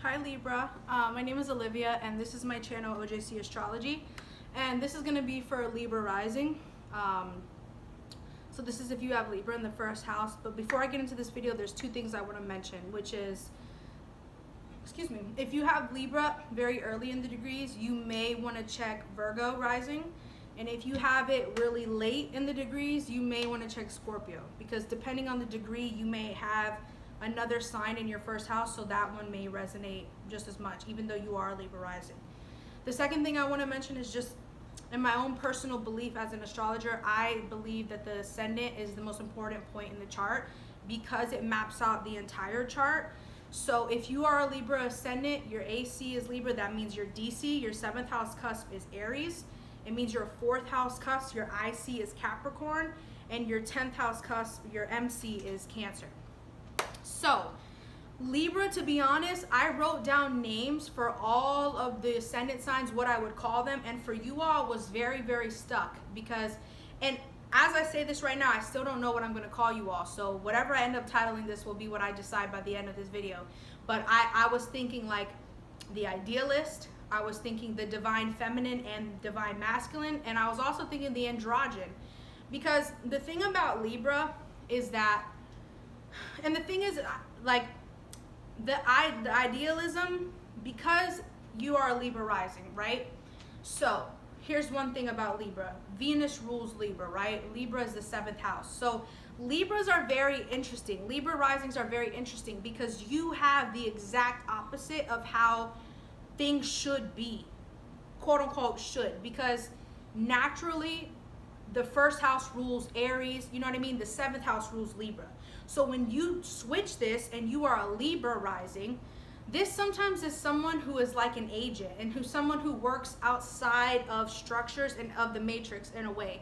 Hi Libra, my name is Olivia and this is my channel OJC Astrology, and this is going to be for Libra rising. So this is if you have Libra in the first house. But before I get into this video, there's two things I want to mention, which is, if you have Libra very early in the degrees, you may want to check Virgo rising. And if you have it really late in the degrees, you may want to check Scorpio, because depending on the degree, you may have another sign in your first house, so that one may resonate just as much, even though you are Libra rising. The second thing I want to mention is just in my own personal belief as an astrologer, I believe that the Ascendant is the most important point in the chart because it maps out the entire chart. So if you are a Libra Ascendant, your AC is Libra, that means your DC, your 7th house cusp is Aries. It means your 4th house cusp, your IC is Capricorn, and your 10th house cusp, your MC is Cancer. So Libra, to be honest, I wrote down names for all of the ascendant signs, what I would call them, and for you all was very, very stuck because, and as I say this right now, I still don't know what I'm going to call you all. So whatever I end up titling this will be what I decide by the end of this video. But I was thinking like the idealist, I was thinking the divine feminine and divine masculine, and I was also thinking the androgyne, because the thing about Libra is that, and the thing is, like, the idealism, because you are a Libra rising, right? So here's one thing about Libra. Venus rules Libra, right? Libra is the 7th house. So Libras are very interesting. Libra risings are very interesting because you have the exact opposite of how things should be, quote unquote should, because naturally the first house rules Aries, you know what I mean? The 7th house rules Libra. So when you switch this and you are a Libra rising, this sometimes is someone who is like an agent and who's someone who works outside of structures and of the matrix in a way,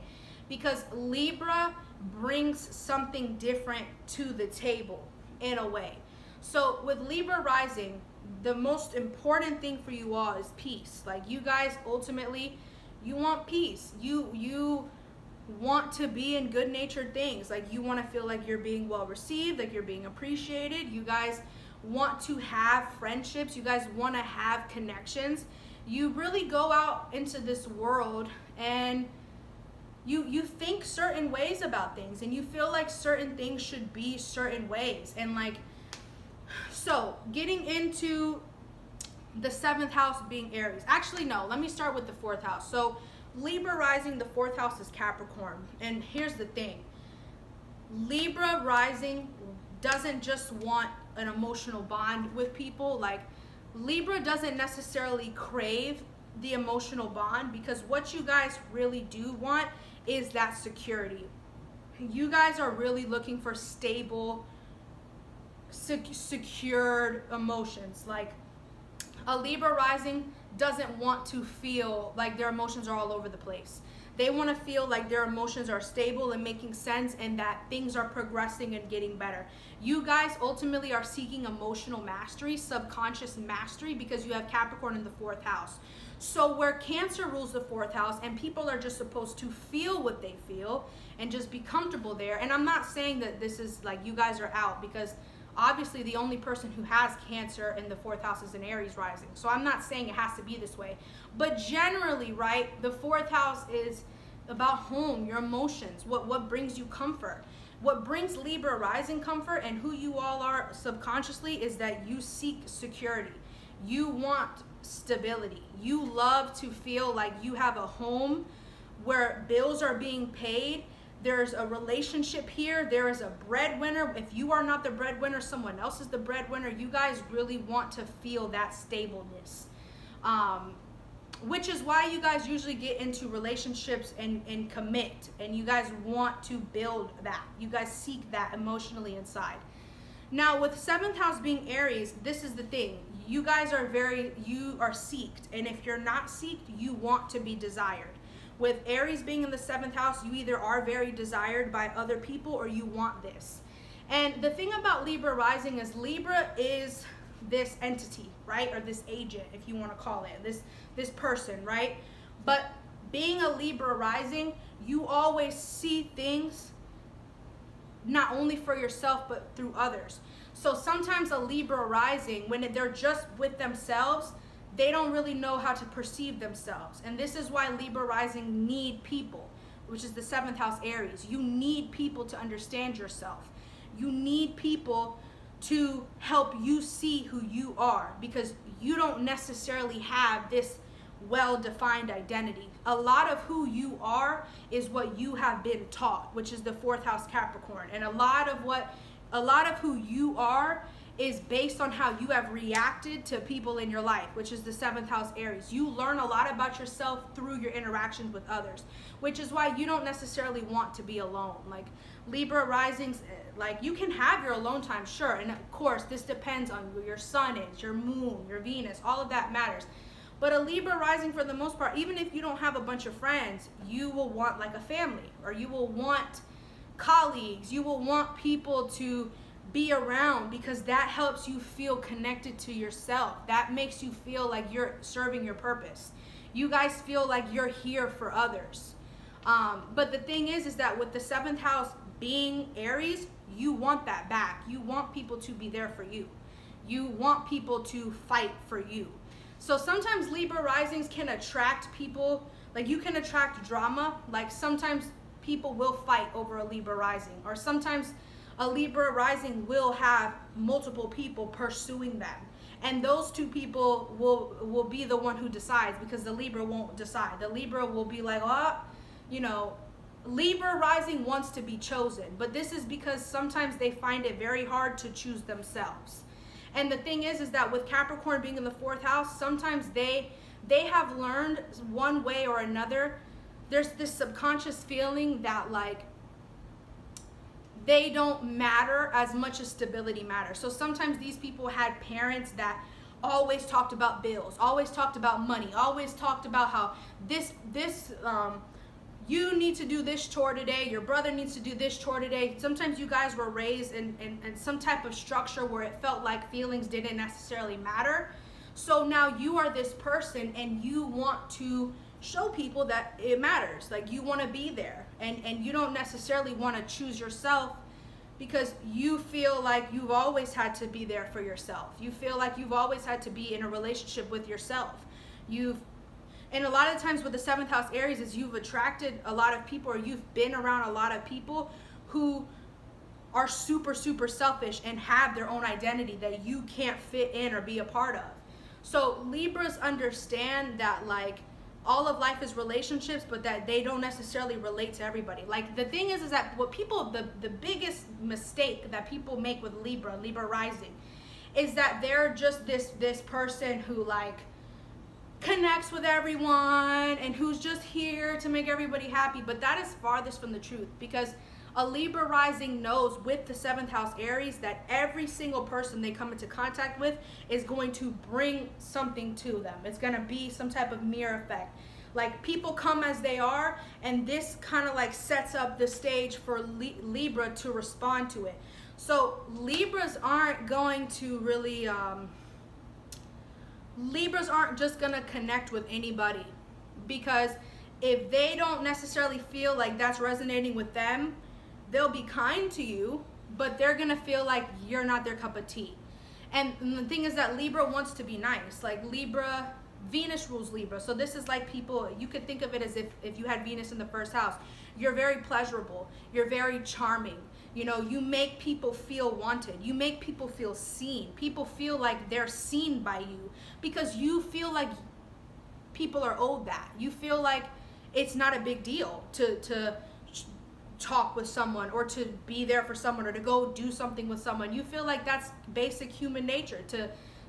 because Libra brings something different to the table in a way. So with Libra rising, the most important thing for you all is peace. Like, you guys ultimately, you want peace. You want to be in good-natured things. Like, you want to feel like you're being well received, like you're being appreciated. You guys want to have friendships. You guys want to have connections. You really go out into this world and you think certain ways about things, and you feel like certain things should be certain ways. And like, so getting into the 7th house being Aries. Actually, no, let me start with the 4th house. So Libra rising, the 4th house is Capricorn. And here's the thing. Libra rising doesn't just want an emotional bond with people. Like, Libra doesn't necessarily crave the emotional bond, because what you guys really do want is that security. You guys are really looking for stable, secured emotions. Like, a Libra rising doesn't want to feel like their emotions are all over the place. They want to feel like their emotions are stable and making sense, and that things are progressing and getting better. You guys ultimately are seeking emotional mastery, subconscious mastery, because you have Capricorn in the 4th house. So where Cancer rules the 4th house and people are just supposed to feel what they feel and just be comfortable there. And I'm not saying that this is like you guys are out, because obviously the only person who has Cancer in the 4th house is an Aries rising. So I'm not saying it has to be this way. But generally, right, the 4th house is about home, your emotions, what brings you comfort. What brings Libra rising comfort, and who you all are subconsciously, is that you seek security. You want stability. You love to feel like you have a home where bills are being paid. There's a relationship here. There is a breadwinner. If you are not the breadwinner, someone else is the breadwinner. You guys really want to feel that stableness, which is why you guys usually get into relationships and commit, and you guys want to build that. You guys seek that emotionally inside. Now, with 7th house being Aries, this is the thing. You guys are you are seeked, and if you're not seeked, you want to be desired. With Aries being in the 7th house, you either are very desired by other people or you want this. And the thing about Libra rising is Libra is this entity, right? Or this agent, if you want to call it, this person, right? But being a Libra rising, you always see things not only for yourself, but through others. So sometimes a Libra rising, when they're just with themselves, they don't really know how to perceive themselves. And this is why Libra rising need people, which is the 7th house Aries. You need people to understand yourself. You need people to help you see who you are, because you don't necessarily have this well-defined identity. A lot of who you are is what you have been taught, which is the 4th house Capricorn. And a lot of who you are is based on how you have reacted to people in your life, which is the 7th house Aries. You learn a lot about yourself through your interactions with others, which is why you don't necessarily want to be alone. Like Libra risings, like you can have your alone time, sure. And of course, this depends on who your sun is, your moon, your Venus, all of that matters. But a Libra rising, for the most part, even if you don't have a bunch of friends, you will want like a family, or you will want colleagues. You will want people to be around, because that helps you feel connected to yourself. That makes you feel like you're serving your purpose. You guys feel like you're here for others. But the thing is that with the 7th house being Aries, you want that back. You want people to be there for you. You want people to fight for you. So sometimes Libra risings can attract people, like you can attract drama. Like sometimes people will fight over a Libra rising, or sometimes a Libra rising will have multiple people pursuing them. And those two people will be the one who decides, because the Libra won't decide. The Libra will be like, oh, you know, Libra rising wants to be chosen. But this is because sometimes they find it very hard to choose themselves. And the thing is that with Capricorn being in the 4th house, sometimes they have learned one way or another. There's this subconscious feeling that like they don't matter as much as stability matters. So sometimes these people had parents that always talked about bills, always talked about money, always talked about how you need to do this chore today, your brother needs to do this chore today. Sometimes you guys were raised in some type of structure where it felt like feelings didn't necessarily matter. So now you are this person and you want to show people that it matters. Like you want to be there, and you don't necessarily want to choose yourself, because you feel like you've always had to be there for yourself. You feel like you've always had to be in a relationship with yourself. And a lot of times with the 7th house Aries is you've attracted a lot of people, or you've been around a lot of people who are super, super selfish and have their own identity that you can't fit in or be a part of. So Libras understand that like all of life is relationships, but that they don't necessarily relate to everybody. Like the thing is that what people, the biggest mistake that people make with Libra rising, is that they're just this person who like connects with everyone and who's just here to make everybody happy. But that is farthest from the truth, because a Libra rising knows with the 7th house Aries that every single person they come into contact with is going to bring something to them. It's going to be some type of mirror effect. Like people come as they are, and this kind of like sets up the stage for Libra to respond to it. So Libras aren't going to really Libras aren't just gonna connect with anybody, because if they don't necessarily feel like that's resonating with them, they'll be kind to you, but they're gonna feel like you're not their cup of tea. And the thing is that Libra wants to be nice. Like Libra, Venus rules Libra. So this is like people, you could think of it as if you had Venus in the 1st house. You're very pleasurable. You're very charming. You know, you make people feel wanted. You make people feel seen. People feel like they're seen by you, because you feel like people are owed that. You feel like it's not a big deal to talk with someone, or to be there for someone, or to go do something with someone. You feel like that's basic human nature,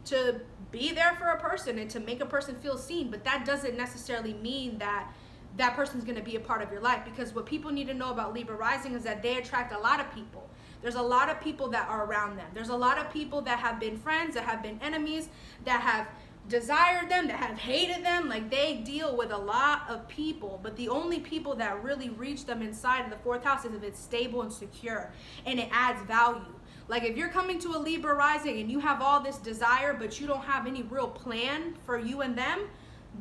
to be there for a person and to make a person feel seen. But that doesn't necessarily mean that that person's going to be a part of your life, because what people need to know about Libra rising is that they attract a lot of people. There's a lot of people that are around them. There's a lot of people that have been friends, that have been enemies, that have desired them, that have hated them. Like they deal with a lot of people, but the only people that really reach them inside of the 4th house is if it's stable and secure and it adds value. Like if you're coming to a Libra rising and you have all this desire, but you don't have any real plan for you and them,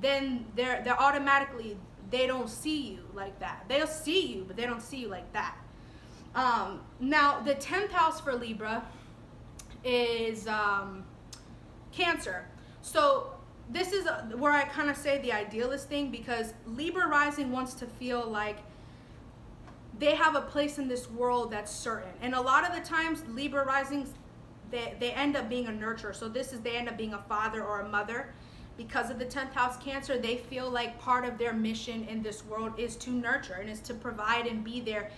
then they're automatically, they don't see you like that. They'll see you, but they don't see you like that. Now, the 10th house for Libra is Cancer. So this is where I kind of say the idealist thing, because Libra rising wants to feel like they have a place in this world that's certain. And a lot of the times Libra risings, they end up being a nurturer. So they end up being a father or a mother. Because of the 10th house Cancer, they feel like part of their mission in this world is to nurture and is to provide and be there.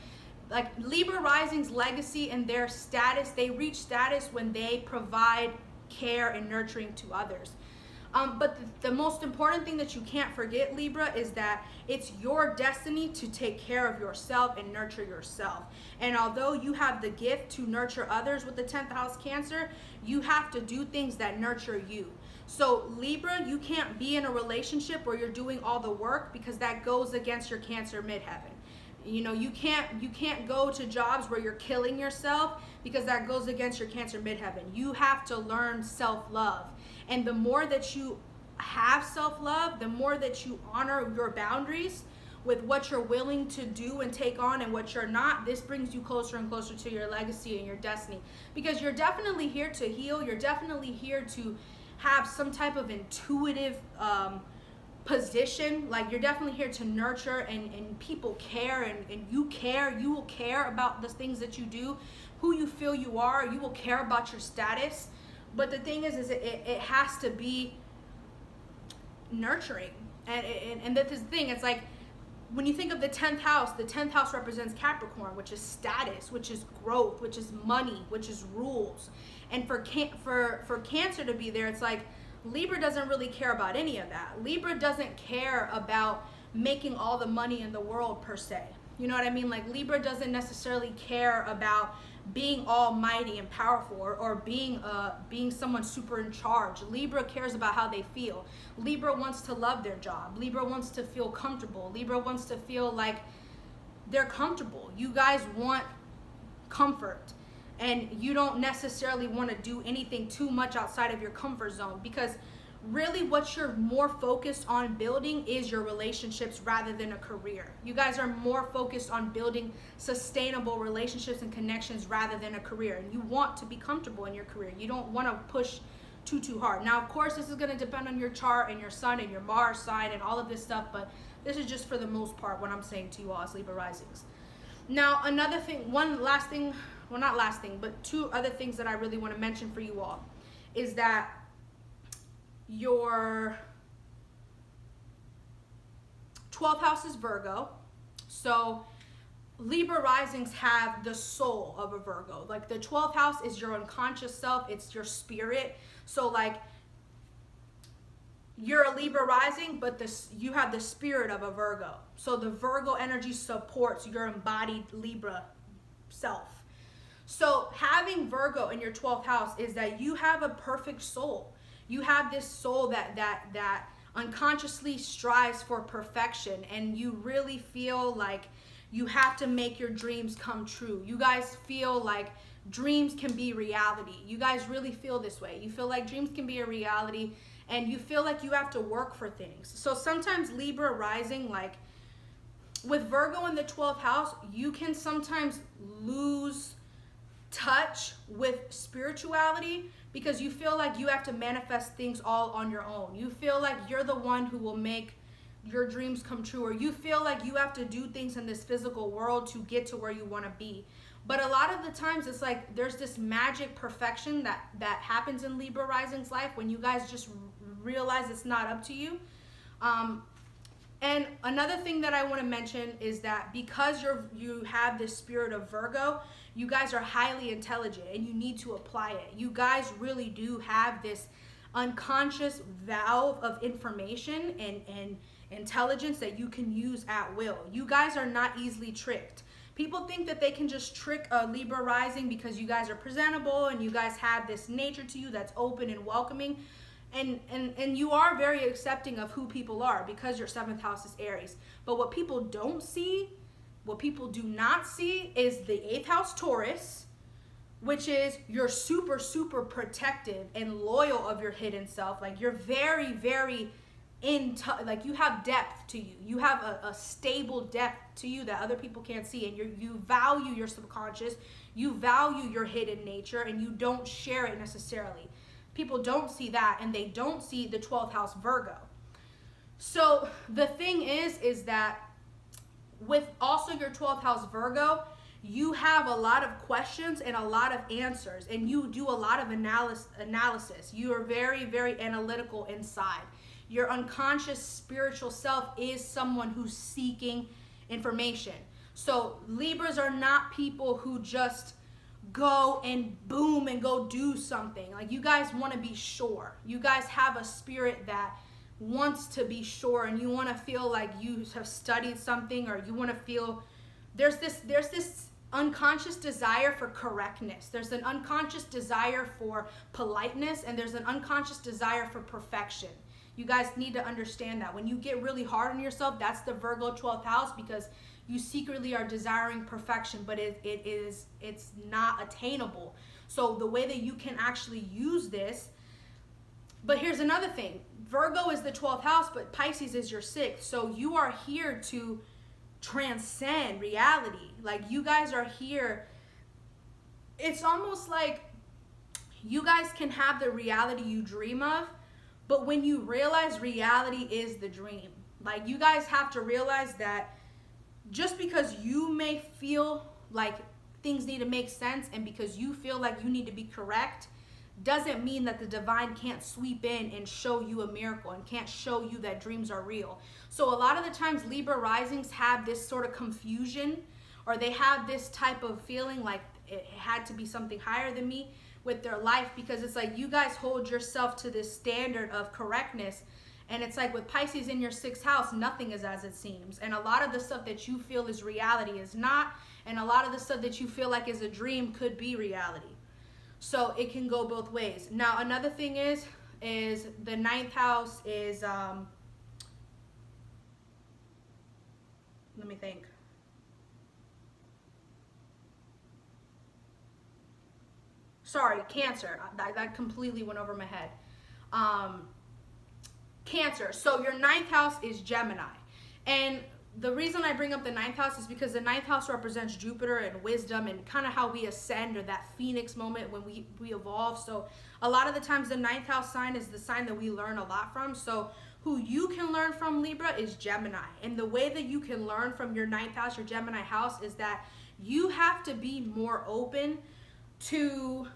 Like Libra rising's legacy and their status, they reach status when they provide care and nurturing to others. But the most important thing that you can't forget, Libra, is that it's your destiny to take care of yourself and nurture yourself. And although you have the gift to nurture others with the 10th house Cancer, you have to do things that nurture you. So Libra, you can't be in a relationship where you're doing all the work, because that goes against your Cancer midheaven. You know, you can't go to jobs where you're killing yourself, because that goes against your Cancer midheaven. You have to learn self-love. And the more that you have self-love, the more that you honor your boundaries with what you're willing to do and take on and what you're not, this brings you closer and closer to your legacy and your destiny. Because you're definitely here to heal. You're definitely here to have some type of intuitive position. Like you're definitely here to nurture, and people care, and you care. You will care about the things that you do, who you feel you are. You will care about your status. But the thing is it has to be nurturing. And that's the thing. It's like when you think of the 10th house represents Capricorn, which is status, which is growth, which is money, which is rules. And for Cancer to be there, it's like Libra doesn't really care about any of that. Libra doesn't care about making all the money in the world per se. You know what I mean? Like Libra doesn't necessarily care about being almighty and powerful, or being someone super in charge. Libra cares about how they feel. Libra wants to love their job. Libra wants to feel comfortable. Libra wants to feel like they're comfortable. You guys want comfort, and you don't necessarily want to do anything too much outside of your comfort zone, because really what you're more focused on building is your relationships rather than a career. You guys are more focused on building sustainable relationships and connections rather than a career. And you want to be comfortable in your career. You don't want to push too hard. Now, of course, this is going to depend on your chart and your sun and your Mars sign and all of this stuff, but this is just for the most part what I'm saying to you all as Libra risings. Now, another thing, one last thing, well, not last thing, but two other things that I really want to mention for you all is that your 12th house is Virgo. So Libra risings have the soul of a Virgo. Like the 12th house is your unconscious self. It's your spirit. So like you're a Libra rising, but you have the spirit of a Virgo. So the Virgo energy supports your embodied Libra self. So having Virgo in your 12th house is that you have a perfect soul. You have this soul that unconsciously strives for perfection, and you really feel like you have to make your dreams come true. You guys feel like dreams can be reality. You guys really feel this way. You feel like dreams can be a reality, and you feel like you have to work for things. So sometimes Libra rising, like with Virgo in the 12th house, you can sometimes lose touch with spirituality, because you feel like you have to manifest things all on your own. You feel like you're the one who will make your dreams come true, or you feel like you have to do things in this physical world to get to where you want to be. But a lot of the times it's like there's this magic perfection that happens in Libra rising's life when you guys just realize it's not up to you. And another thing that I want to mention is that because you have this spirit of Virgo, you guys are highly intelligent and you need to apply it. You guys really do have this unconscious valve of information and intelligence that you can use at will. You guys are not easily tricked. People think that they can just trick a Libra rising because you guys are presentable and you guys have this nature to you that's open and welcoming. And you are very accepting of who people are because your 7th house is Aries. But what people don't see, what people do not see is the 8th house Taurus, which is you're super, super protective and loyal of your hidden self. Like you're very, very like you have depth to you. You have a stable depth to you that other people can't see, and you value your subconscious, you value your hidden nature, and you don't share it necessarily. People don't see that, and they don't see the 12th house Virgo. So the thing is that with also your 12th house Virgo, you have a lot of questions and a lot of answers, and you do a lot of analysis. You are very, very analytical inside. Your unconscious spiritual self is someone who's seeking information. So Libras are not people who just go and boom and go do something. Like, you guys want to be sure. You guys have a spirit that wants to be sure, and you want to feel like you have studied something, or you want to feel there's this unconscious desire for correctness. There's an unconscious desire for politeness, and there's an unconscious desire for perfection. You guys need to understand that. When you get really hard on yourself, that's the Virgo 12th house, because you secretly are desiring perfection, but it's not attainable. So the way that you can actually use this, but here's another thing. Virgo is the 12th house, but Pisces is your 6th. So you are here to transcend reality. Like, you guys are here. It's almost like you guys can have the reality you dream of, but when you realize reality is the dream, like, you guys have to realize that just because you may feel like things need to make sense, and because you feel like you need to be correct, doesn't mean that the divine can't sweep in and show you a miracle and can't show you that dreams are real. So a lot of the times Libra risings have this sort of confusion, or they have this type of feeling like it had to be something higher than me with their life, because it's like you guys hold yourself to this standard of correctness, and it's like with Pisces in your 6th house, nothing is as it seems, and a lot of the stuff that you feel is reality is not, and a lot of the stuff that you feel like is a dream could be reality. So it can go both ways. Now another thing is the 9th house is let me think. Sorry, Cancer. That completely went over my head. Cancer. So your 9th house is Gemini. And the reason I bring up the 9th house is because the 9th house represents Jupiter and wisdom, and kind of how we ascend, or that phoenix moment when we evolve. So a lot of the times the 9th house sign is the sign that we learn a lot from. So who you can learn from, Libra, is Gemini. And the way that you can learn from your 9th house, your Gemini house, is that you have to be more open to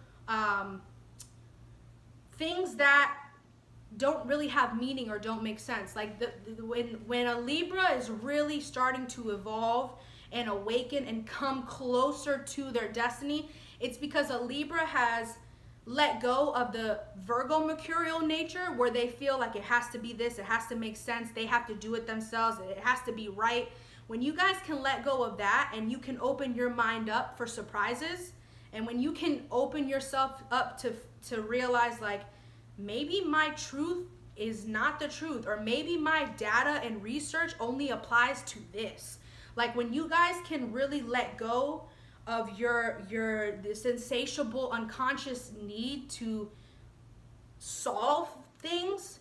things that don't really have meaning or don't make sense. Like when a Libra is really starting to evolve and awaken and come closer to their destiny, it's because a Libra has let go of the Virgo mercurial nature, where they feel like it has to be this, it has to make sense, they have to do it themselves, it has to be right. When you guys can let go of that, and you can open your mind up for surprises, and when you can open yourself up to realize, like, maybe my truth is not the truth, or maybe my data and research only applies to this. Like, when you guys can really let go of this insatiable unconscious need to solve things,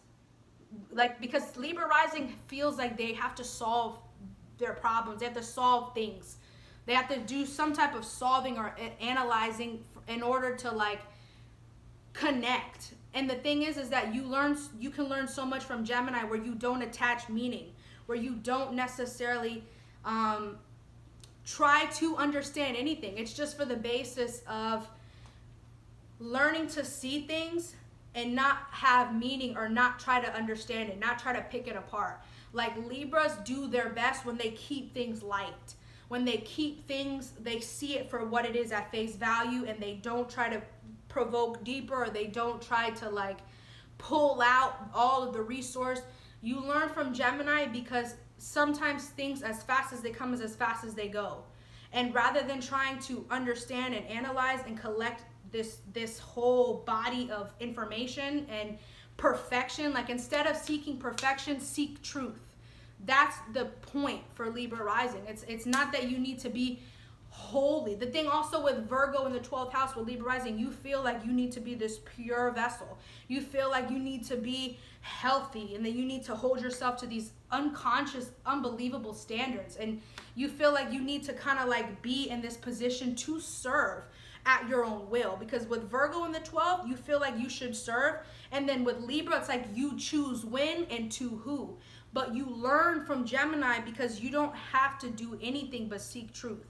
like, because Libra rising feels like they have to solve their problems, they have to solve things, they have to do some type of solving or analyzing in order to, like, connect. And the thing is that you can learn so much from Gemini, where you don't attach meaning, where you don't necessarily try to understand anything. It's just for the basis of learning to see things and not have meaning, or not try to understand it, not try to pick it apart. Like, Libras do their best when they keep things light. When they keep things, they see it for what it is at face value, and they don't try to provoke deeper, or they don't try to, like, pull out all of the resource. You learn from Gemini because sometimes things, as fast as they come, is as fast as they go. And rather than trying to understand and analyze and collect this whole body of information and perfection, like, instead of seeking perfection, seek truth. That's the point for Libra rising. It's not that you need to be holy. The thing also with Virgo in the 12th house with Libra rising, you feel like you need to be this pure vessel. You feel like you need to be healthy, and that you need to hold yourself to these unconscious, unbelievable standards. And you feel like you need to kind of like be in this position to serve at your own will. Because with Virgo in the 12th, you feel like you should serve. And then with Libra, it's like you choose when and to who. But you learn from Gemini because you don't have to do anything but seek truth.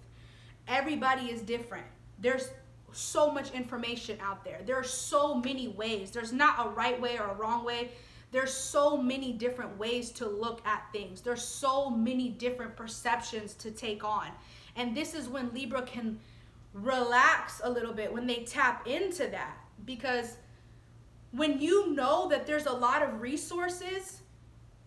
Everybody is different. There's so much information out there. There are so many ways. There's not a right way or a wrong way. There's so many different ways to look at things. There's so many different perceptions to take on. And this is when Libra can relax a little bit, when they tap into that. Because when you know that there's a lot of resources,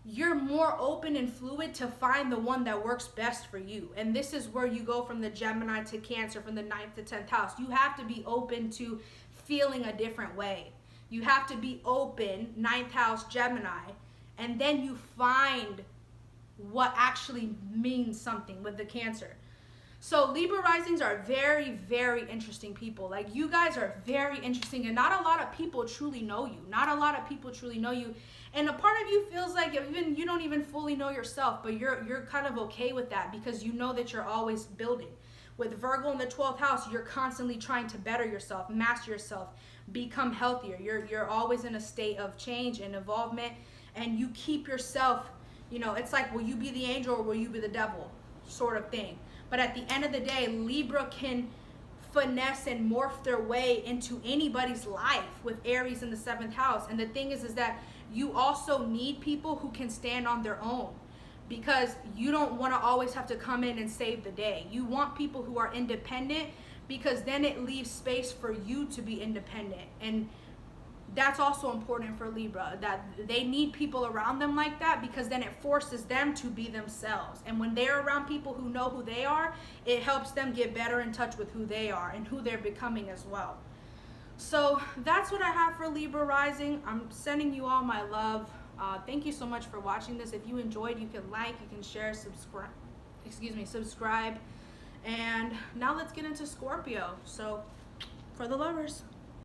you're more open and fluid to find the one that works best for you. And this is where you go from the Gemini to Cancer, from the 9th to 10th house. You have to be open to feeling a different way. You have to be open, 9th house Gemini, and then you find what actually means something with the Cancer. So Libra risings are very, very interesting people. Like, you guys are very interesting, and not a lot of people truly know you. Not a lot of people truly know you. And a part of you feels like even you don't even fully know yourself, but you're kind of okay with that because you know that you're always building. With Virgo in the 12th house, you're constantly trying to better yourself, master yourself, become healthier. You're always in a state of change and involvement, and you keep yourself, you know, it's like, will you be the angel or will you be the devil sort of thing. But at the end of the day, Libra can finesse and morph their way into anybody's life with Aries in the 7th house. And the thing is that you also need people who can stand on their own, because you don't want to always have to come in and save the day. You want people who are independent, because then it leaves space for you to be independent. And that's also important for Libra, that they need people around them like that, because then it forces them to be themselves. And when they're around people who know who they are, it helps them get better in touch with who they are and who they're becoming as well. So that's what I have for Libra rising. I'm sending you all my love. Thank you so much for watching this. If you enjoyed, you can like, you can share, subscribe. And now let's get into Scorpio. So for the lovers.